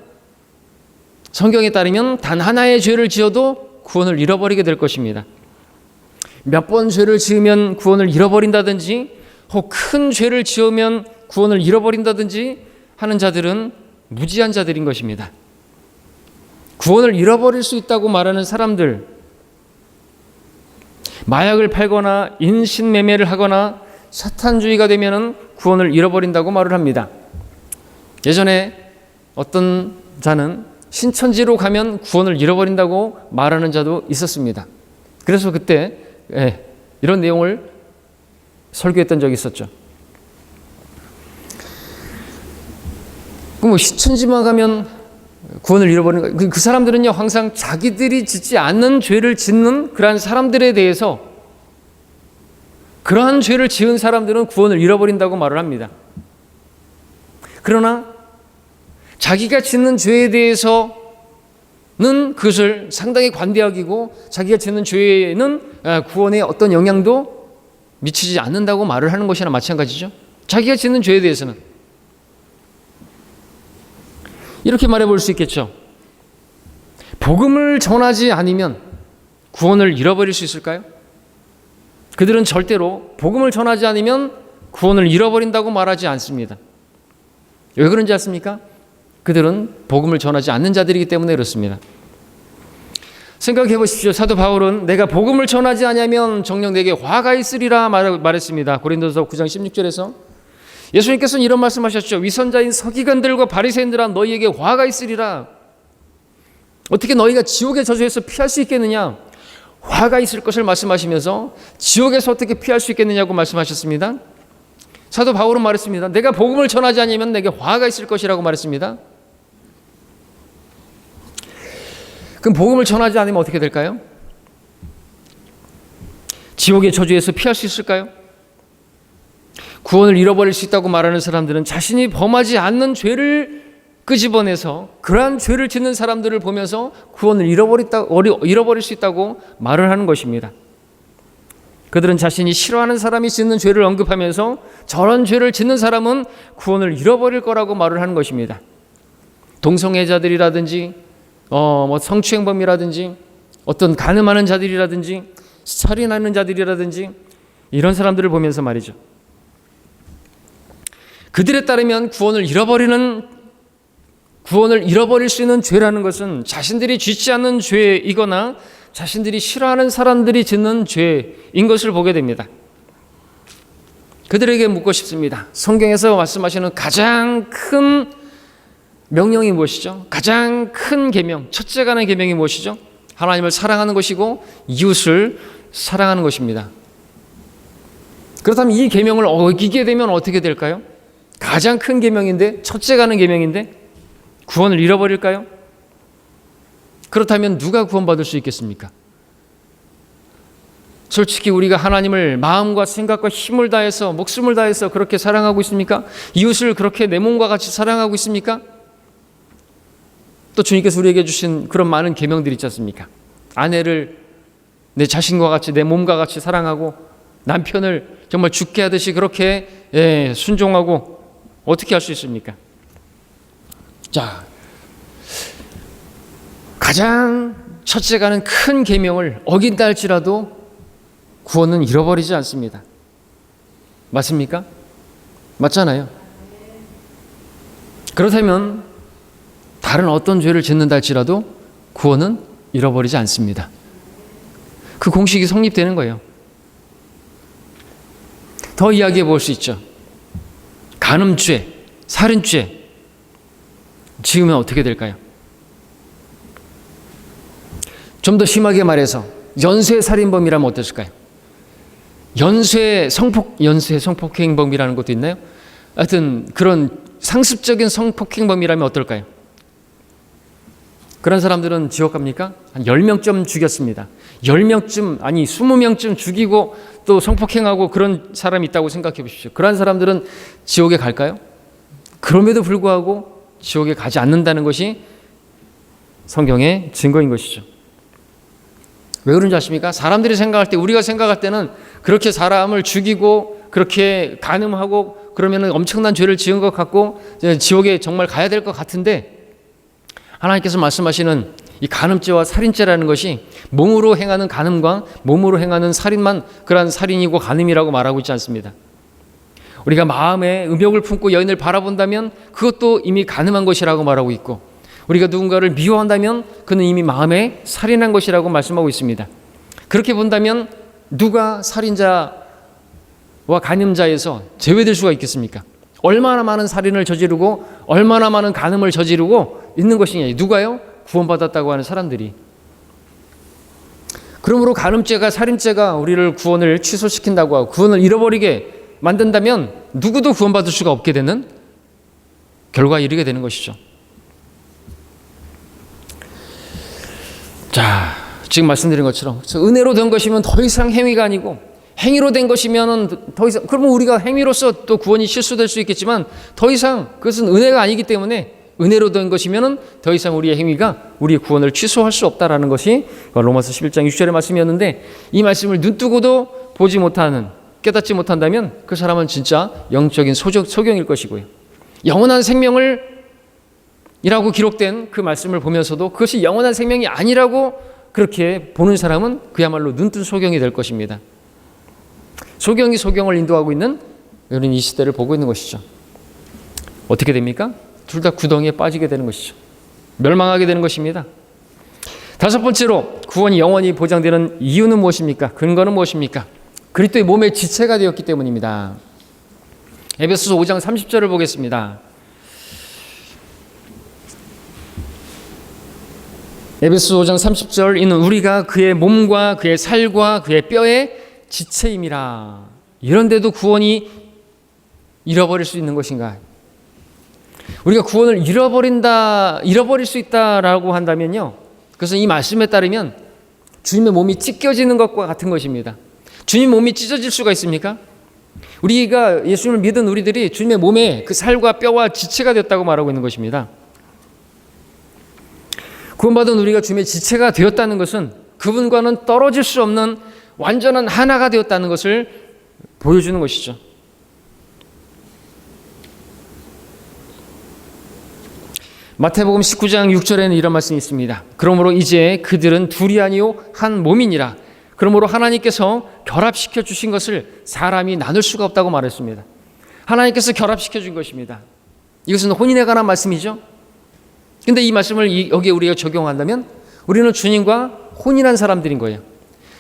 성경에 따르면 단 하나의 죄를 지어도 구원을 잃어버리게 될 것입니다. 몇 번 죄를 지으면 구원을 잃어버린다든지, 혹 큰 죄를 지으면 구원을 잃어버린다든지 하는 자들은 무지한 자들인 것입니다. 구원을 잃어버릴 수 있다고 말하는 사람들, 마약을 팔거나 인신매매를 하거나 사탄주의가 되면은 구원을 잃어버린다고 말을 합니다. 예전에 어떤 자는 신천지로 가면 구원을 잃어버린다고 말하는 자도 있었습니다. 그래서 그때 이런 내용을 설교했던 적이 있었죠. 신천지만 가면 구원을 잃어버리는 거예요. 그 사람들은요, 항상 자기들이 짓지 않는 죄를 짓는 그러한 사람들에 대해서, 그러한 죄를 지은 사람들은 구원을 잃어버린다고 말을 합니다. 그러나 자기가 짓는 죄에 대해서는 그것을 상당히 관대하게 여기고, 자기가 짓는 죄에는 구원에 어떤 영향도 미치지 않는다고 말을 하는 것이나 마찬가지죠. 자기가 짓는 죄에 대해서는 이렇게 말해 볼 수 있겠죠. 복음을 전하지 않으면 구원을 잃어버릴 수 있을까요? 그들은 절대로 복음을 전하지 않으면 구원을 잃어버린다고 말하지 않습니다. 왜 그런지 아십니까? 그들은 복음을 전하지 않는 자들이기 때문에 그렇습니다. 생각해 보십시오. 사도 바울은 내가 복음을 전하지 않으면 정녕 내게 화가 있으리라 말했습니다. 고린도서 9장 16절에서 예수님께서는 이런 말씀하셨죠. 위선자인 서기관들과 바리새인들아, 너희에게 화가 있으리라. 어떻게 너희가 지옥의 저주에서 피할 수 있겠느냐? 화가 있을 것을 말씀하시면서 지옥에서 어떻게 피할 수 있겠느냐고 말씀하셨습니다. 사도 바울은 말했습니다. 내가 복음을 전하지 않으면 내게 화가 있을 것이라고 말했습니다. 그럼 복음을 전하지 않으면 어떻게 될까요? 지옥의 저주에서 피할 수 있을까요? 구원을 잃어버릴 수 있다고 말하는 사람들은 자신이 범하지 않는 죄를 끄집어내서 그러한 죄를 짓는 사람들을 보면서 구원을 잃어버릴 수 있다고 말을 하는 것입니다. 그들은 자신이 싫어하는 사람이 짓는 죄를 언급하면서 저런 죄를 짓는 사람은 구원을 잃어버릴 거라고 말을 하는 것입니다. 동성애자들이라든지 성추행범이라든지 어떤 간음하는 자들이라든지 살인하는 자들이라든지 이런 사람들을 보면서 말이죠. 그들에 따르면 구원을 잃어버릴 수 있는 죄라는 것은 자신들이 짓지 않는 죄이거나 자신들이 싫어하는 사람들이 짓는 죄인 것을 보게 됩니다. 그들에게 묻고 싶습니다. 성경에서 말씀하시는 가장 큰 명령이 무엇이죠? 가장 큰 계명, 첫째가 하는 계명이 무엇이죠? 하나님을 사랑하는 것이고 이웃을 사랑하는 것입니다. 그렇다면 이 계명을 어기게 되면 어떻게 될까요? 가장 큰 계명인데, 첫째가 하는 계명인데 구원을 잃어버릴까요? 그렇다면 누가 구원받을 수 있겠습니까? 솔직히 우리가 하나님을 마음과 생각과 힘을 다해서, 목숨을 다해서 그렇게 사랑하고 있습니까? 이웃을 그렇게 내 몸과 같이 사랑하고 있습니까? 또 주님께서 우리에게 주신 그런 많은 계명들이 있지 않습니까? 아내를 내 자신과 같이, 내 몸과 같이 사랑하고, 남편을 정말 죽게 하듯이 그렇게 순종하고, 어떻게 할 수 있습니까? 자, 가장 첫째가 하는 큰 계명을 어긴다 할지라도 구원은 잃어버리지 않습니다. 맞습니까? 맞잖아요. 그렇다면 다른 어떤 죄를 짓는다 할지라도 구원은 잃어버리지 않습니다. 그 공식이 성립되는 거예요. 더 이야기해 볼 수 있죠. 간음죄, 살인죄 지으면 어떻게 될까요? 좀 더 심하게 말해서 연쇄살인범이라면 어땠을까요? 연쇄 성폭행범이라는 것도 있나요? 하여튼 그런 상습적인 성폭행범이라면 어떨까요? 그런 사람들은 지옥 갑니까? 한 10명쯤 죽였습니다. 10명쯤, 아니 20명쯤 죽이고 또 성폭행하고 그런 사람이 있다고 생각해 보십시오. 그런 사람들은 지옥에 갈까요? 그럼에도 불구하고 지옥에 가지 않는다는 것이 성경의 증거인 것이죠. 왜 그런지 아십니까? 사람들이 생각할 때, 우리가 생각할 때는 그렇게 사람을 죽이고 그렇게 간음하고 그러면 엄청난 죄를 지은 것 같고 지옥에 정말 가야 될 것 같은데, 하나님께서 말씀하시는 이 간음죄와 살인죄라는 것이 몸으로 행하는 간음과 몸으로 행하는 살인만 그러한 살인이고 간음이라고 말하고 있지 않습니다. 우리가 마음에 음욕을 품고 여인을 바라본다면 그것도 이미 간음한 것이라고 말하고 있고, 우리가 누군가를 미워한다면 그는 이미 마음에 살인한 것이라고 말씀하고 있습니다. 그렇게 본다면 누가 살인자와 간음자에서 제외될 수가 있겠습니까? 얼마나 많은 살인을 저지르고 얼마나 많은 간음을 저지르고 있는 것이냐. 누가요? 구원받았다고 하는 사람들이. 그러므로 간음죄가, 살인죄가 우리를 구원을 취소시킨다고 하고 구원을 잃어버리게 만든다면 누구도 구원받을 수가 없게 되는 결과에 이르게 되는 것이죠. 자, 지금 말씀드린 것처럼 은혜로 된 것이면 더 이상 행위가 아니고, 행위로 된 것이면 더 이상, 그러면 우리가 행위로서 또 구원이 실수될 수 있겠지만 더 이상 그것은 은혜가 아니기 때문에, 은혜로 된 것이면 더 이상 우리의 행위가 우리의 구원을 취소할 수 없다라는 것이 로마서 11장 6절의 말씀이었는데, 이 말씀을 눈뜨고도 보지 못하는, 깨닫지 못한다면 그 사람은 진짜 영적인 소경일 것이고요. 영원한 생명을 이라고 기록된 그 말씀을 보면서도 그것이 영원한 생명이 아니라고 그렇게 보는 사람은 그야말로 눈뜬 소경이 될 것입니다. 소경이 소경을 인도하고 있는 이런 이 시대를 보고 있는 것이죠. 어떻게 됩니까? 둘 다 구덩이에 빠지게 되는 것이죠. 멸망하게 되는 것입니다. 다섯 번째로 구원이 영원히 보장되는 이유는 무엇입니까? 근거는 무엇입니까? 그리스도의 몸의 지체가 되었기 때문입니다. 에베소서 5장 30절을 보겠습니다. 에베소서 5장 30절, 이는 우리가 그의 몸과 그의 살과 그의 뼈의 지체임이라. 이런데도 구원이 잃어버릴 수 있는 것인가? 우리가 구원을 잃어버릴 수 있다라고 한다면요, 그것은 이 말씀에 따르면 주님의 몸이 찢겨지는 것과 같은 것입니다. 주님 몸이 찢어질 수가 있습니까? 우리가 예수님을 믿은 우리들이 주님의 몸에 그 살과 뼈와 지체가 되었다고 말하고 있는 것입니다. 구원받은 우리가 주님의 지체가 되었다는 것은 그분과는 떨어질 수 없는 완전한 하나가 되었다는 것을 보여주는 것이죠. 마태복음 19장 6절에는 이런 말씀이 있습니다. 그러므로 이제 그들은 둘이 아니요 한 몸이니라. 그러므로 하나님께서 결합시켜 주신 것을 사람이 나눌 수가 없다고 말했습니다. 하나님께서 결합시켜 준 것입니다. 이것은 혼인에 관한 말씀이죠. 근데 이 말씀을 여기에 우리가 적용한다면 우리는 주님과 혼인한 사람들인 거예요.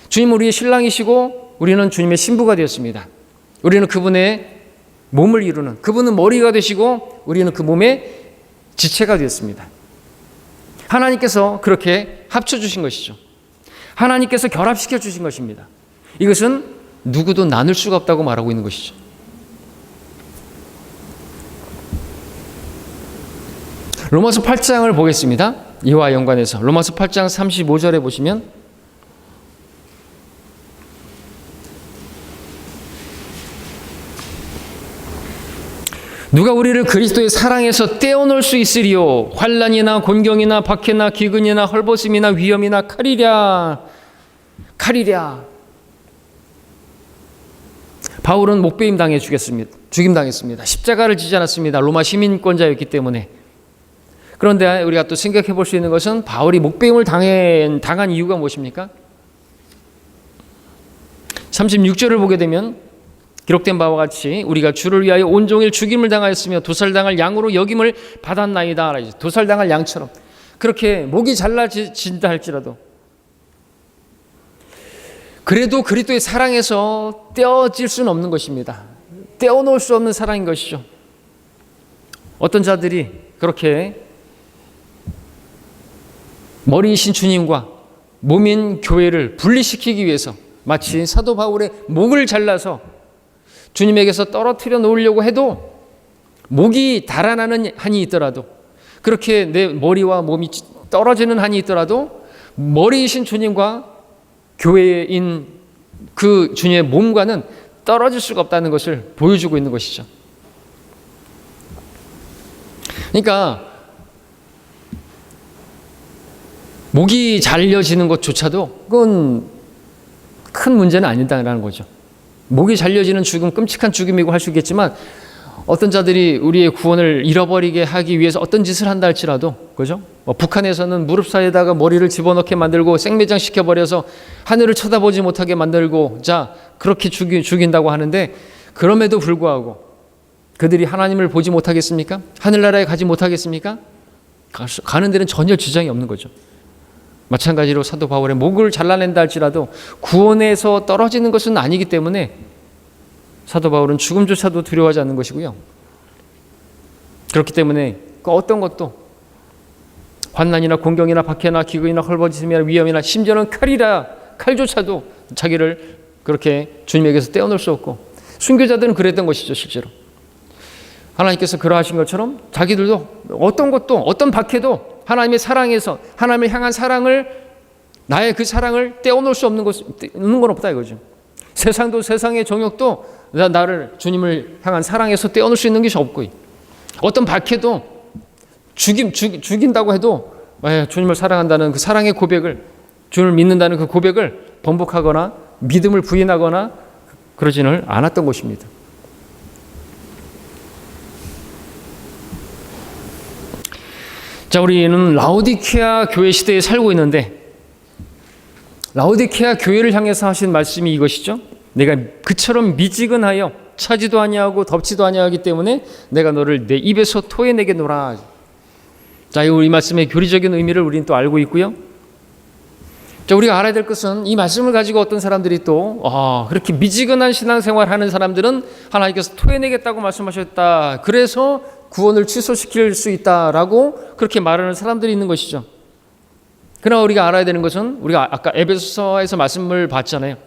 주님은 우리의 신랑이시고 우리는 주님의 신부가 되었습니다. 우리는 그분의 몸을 이루는, 그분은 머리가 되시고 우리는 그 몸의 지체가 되었습니다. 하나님께서 그렇게 합쳐주신 것이죠. 하나님께서 결합시켜 주신 것입니다. 이것은 누구도 나눌 수가 없다고 말하고 있는 것이죠. 로마서 8장을 보겠습니다. 이와 연관해서 로마서 8장 35절에 보시면 누가 우리를 그리스도의 사랑에서 떼어놓을 수 있으리요? 환난이나 곤경이나 박해나 기근이나 헐벗음이나 위험이나 칼이랴. 바울은 목배임 죽임당했습니다. 십자가를 지지 않았습니다. 로마 시민권자였기 때문에. 그런데 우리가 또 생각해 볼 수 있는 것은 바울이 목배임을 당한 이유가 무엇입니까? 36절을 보게 되면 기록된 바와 같이 우리가 주를 위하여 온종일 죽임을 당하였으며 도살당할 양으로 여김을 받았나이다. 도살당할 양처럼 그렇게 목이 잘라진다 할지라도 그래도 그리스도의 사랑에서 떼어질 수는 없는 것입니다. 떼어놓을 수 없는 사랑인 것이죠. 어떤 자들이 그렇게 머리이신 주님과 몸인 교회를 분리시키기 위해서 마치 사도 바울의 목을 잘라서 주님에게서 떨어뜨려 놓으려고 해도 목이 달아나는 한이 있더라도, 그렇게 내 머리와 몸이 떨어지는 한이 있더라도 머리이신 주님과 교회인 그 주님의 몸과는 떨어질 수가 없다는 것을 보여주고 있는 것이죠. 그러니까 목이 잘려지는 것조차도 그건 큰 문제는 아니다라는 거죠. 목이 잘려지는 죽음, 끔찍한 죽음이고 할 수 있겠지만 어떤 자들이 우리의 구원을 잃어버리게 하기 위해서 어떤 짓을 한다 할지라도, 그죠? 북한에서는 무릎 사이에다가 머리를 집어넣게 만들고 생매장 시켜버려서 하늘을 쳐다보지 못하게 만들고, 자, 그렇게 죽인다고 하는데, 그럼에도 불구하고 그들이 하나님을 보지 못하겠습니까? 하늘나라에 가지 못하겠습니까? 가는 데는 전혀 지장이 없는 거죠. 마찬가지로 사도 바울의 목을 잘라낸다 할지라도 구원에서 떨어지는 것은 아니기 때문에 사도 바울은 죽음조차도 두려워하지 않는 것이고요. 그렇기 때문에 그 어떤 것도 환난이나 곤경이나 박해나 기근이나 헐벗음이나 위험이나 심지어는 칼조차도 자기를 그렇게 주님에게서 떼어놓을 수 없고, 순교자들은 그랬던 것이죠. 실제로 하나님께서 그러하신 것처럼 자기들도 어떤 것도, 어떤 박해도 하나님의 사랑에서, 하나님을 향한 사랑을, 나의 그 사랑을 떼어놓을 수 없는 건 없다 이거죠. 세상도, 세상의 정욕도 나를 주님을 향한 사랑에서 떼어놓을 수 있는 것이 없고, 어떤 박해도 죽인다고 해도 주님을 사랑한다는 그 사랑의 고백을, 주님을 믿는다는 그 고백을 번복하거나 믿음을 부인하거나 그러지는 않았던 것입니다. 자, 우리는 라오디케아 교회 시대에 살고 있는데, 라오디케아 교회를 향해서 하신 말씀이 이것이죠. 내가 그처럼 미지근하여 차지도 아니하고 덥지도 아니하기 때문에 내가 너를 내 입에서 토해내게 노라. 자, 이 말씀의 교리적인 의미를 우리는 또 알고 있고요. 자, 우리가 알아야 될 것은 이 말씀을 가지고 어떤 사람들이 또 그렇게 미지근한 신앙생활하는 사람들은 하나님께서 토해내겠다고 말씀하셨다, 그래서 구원을 취소시킬 수 있다라고 그렇게 말하는 사람들이 있는 것이죠. 그러나 우리가 알아야 되는 것은, 우리가 아까 에베소서에서 말씀을 봤잖아요.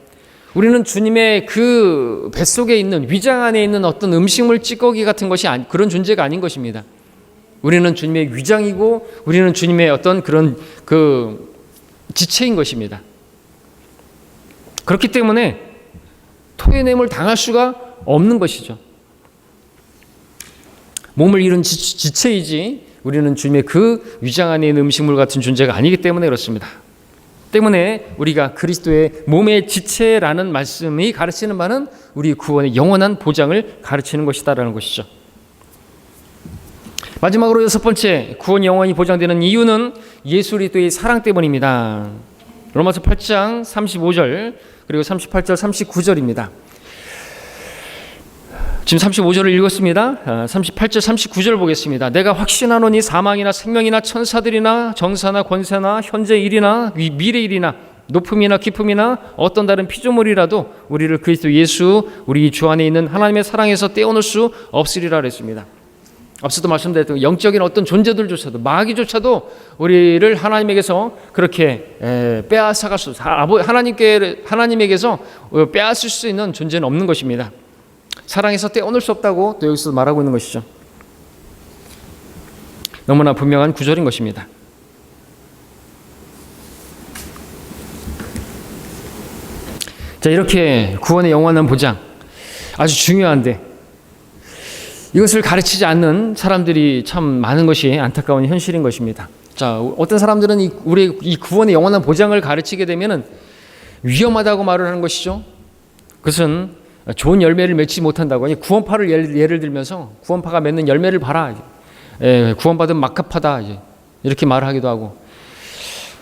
우리는 주님의 그 뱃속에 있는, 위장 안에 있는 어떤 음식물 찌꺼기 같은 것이 그런 존재가 아닌 것입니다. 우리는 주님의 위장이고 우리는 주님의 어떤 그런 그 지체인 것입니다. 그렇기 때문에 토해냄을 당할 수가 없는 것이죠. 몸을 이룬 지체이지 우리는 주님의 그 위장 안에 있는 음식물 같은 존재가 아니기 때문에 그렇습니다. 때문에 우리가 그리스도의 몸의 지체라는 말씀이 가르치는 바는 우리 구원의 영원한 보장을 가르치는 것이다라는 것이죠. 마지막으로 6번째, 구원이 영원히 보장되는 이유는 예수 그리스도의 사랑 때문입니다. 로마서 8장 35절 그리고 38절 39절입니다. 지금 35절을 읽었습니다. 38절 39절 보겠습니다. 내가 확신하노니 사망이나 생명이나 천사들이나 정사나 권세나 현재 일이나 미래 일이나 높음이나 깊음이나 어떤 다른 피조물이라도 우리를 그리스도 예수 우리 주 안에 있는 하나님의 사랑에서 떼어놓을 수 없으리라 그랬습니다. 앞서도 말씀드렸던 영적인 어떤 존재들조차도, 마귀조차도 우리를 하나님에게서 그렇게 빼앗아갈 수, 하나님에게서 빼앗을 수 있는 존재는 없는 것입니다. 사랑에서 떼어놓을 수 없다고 또 여기서 말하고 있는 것이죠. 너무나 분명한 구절인 것입니다. 자, 이렇게 구원의 영원한 보장, 아주 중요한데 이것을 가르치지 않는 사람들이 참 많은 것이 안타까운 현실인 것입니다. 자, 어떤 사람들은 우리 이 구원의 영원한 보장을 가르치게 되면은 위험하다고 말을 하는 것이죠. 그것은 좋은 열매를 맺지 못한다고. 구원파를 예를 들면서 구원파가 맺는 열매를 봐라. 구원받은 막합하다. 이렇게 말을 하기도 하고.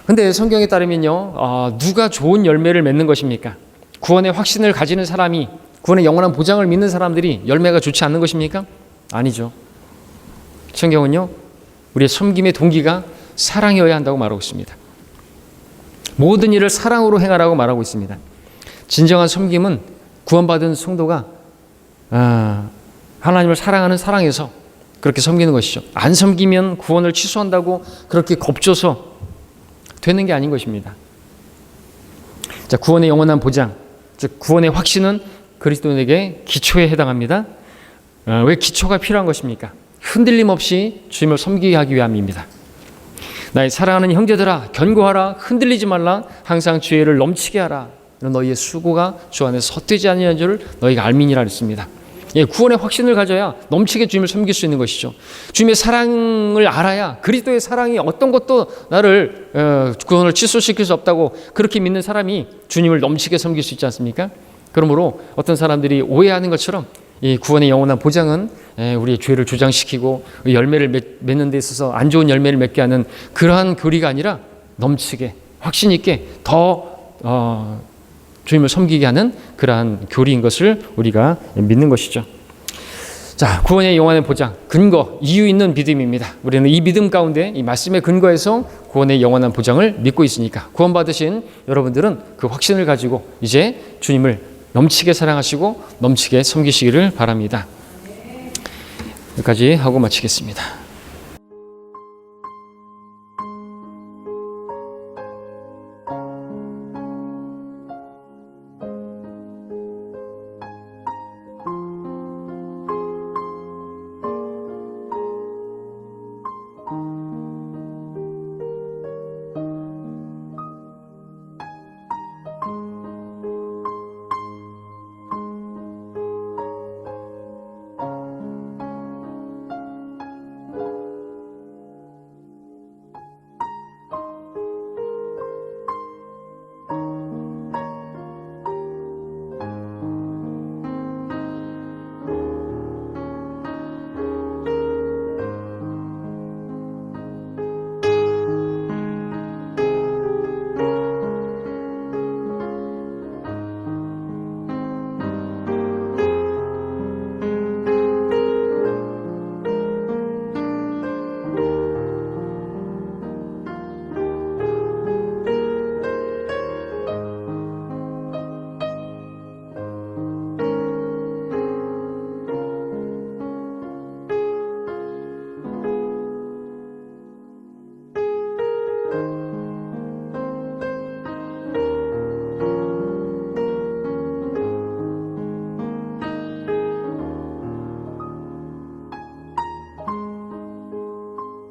근데 성경에 따르면요, 누가 좋은 열매를 맺는 것입니까? 구원의 확신을 가지는 사람이, 구원의 영원한 보장을 믿는 사람들이 열매가 좋지 않는 것입니까? 아니죠. 성경은요, 우리의 섬김의 동기가 사랑이어야 한다고 말하고 있습니다. 모든 일을 사랑으로 행하라고 말하고 있습니다. 진정한 섬김은 구원받은 성도가 하나님을 사랑하는 사랑에서 그렇게 섬기는 것이죠. 안 섬기면 구원을 취소한다고 그렇게 겁줘서 되는 게 아닌 것입니다. 자, 구원의 영원한 보장, 즉 구원의 확신은 그리스도인에게 기초에 해당합니다. 왜 기초가 필요한 것입니까? 흔들림 없이 주님을 섬기게 하기 위함입니다. 나의 사랑하는 형제들아, 견고하라, 흔들리지 말라, 항상 주의를 넘치게 하라. 너희의 수고가 주 안에서 헛되지 아니하는 줄 너희가 알미니라 했습니다. 구원의 확신을 가져야 넘치게 주님을 섬길 수 있는 것이죠. 주님의 사랑을 알아야, 그리스도의 사랑이 어떤 것도 나를 구원을 취소시킬 수 없다고 그렇게 믿는 사람이 주님을 넘치게 섬길 수 있지 않습니까? 그러므로 어떤 사람들이 오해하는 것처럼 이 구원의 영원한 보장은 우리의 죄를 주장시키고 열매를 맺는 데 있어서 안 좋은 열매를 맺게 하는 그러한 교리가 아니라 넘치게 확신 있게 더 주님을 섬기게 하는 그러한 교리인 것을 우리가 믿는 것이죠. 자, 구원의 영원한 보장, 근거, 이유 있는 믿음입니다. 우리는 이 믿음 가운데 이 말씀의 근거에서 구원의 영원한 보장을 믿고 있으니까 구원받으신 여러분들은 그 확신을 가지고 이제 주님을 넘치게 사랑하시고 넘치게 섬기시기를 바랍니다. 여기까지 하고 마치겠습니다.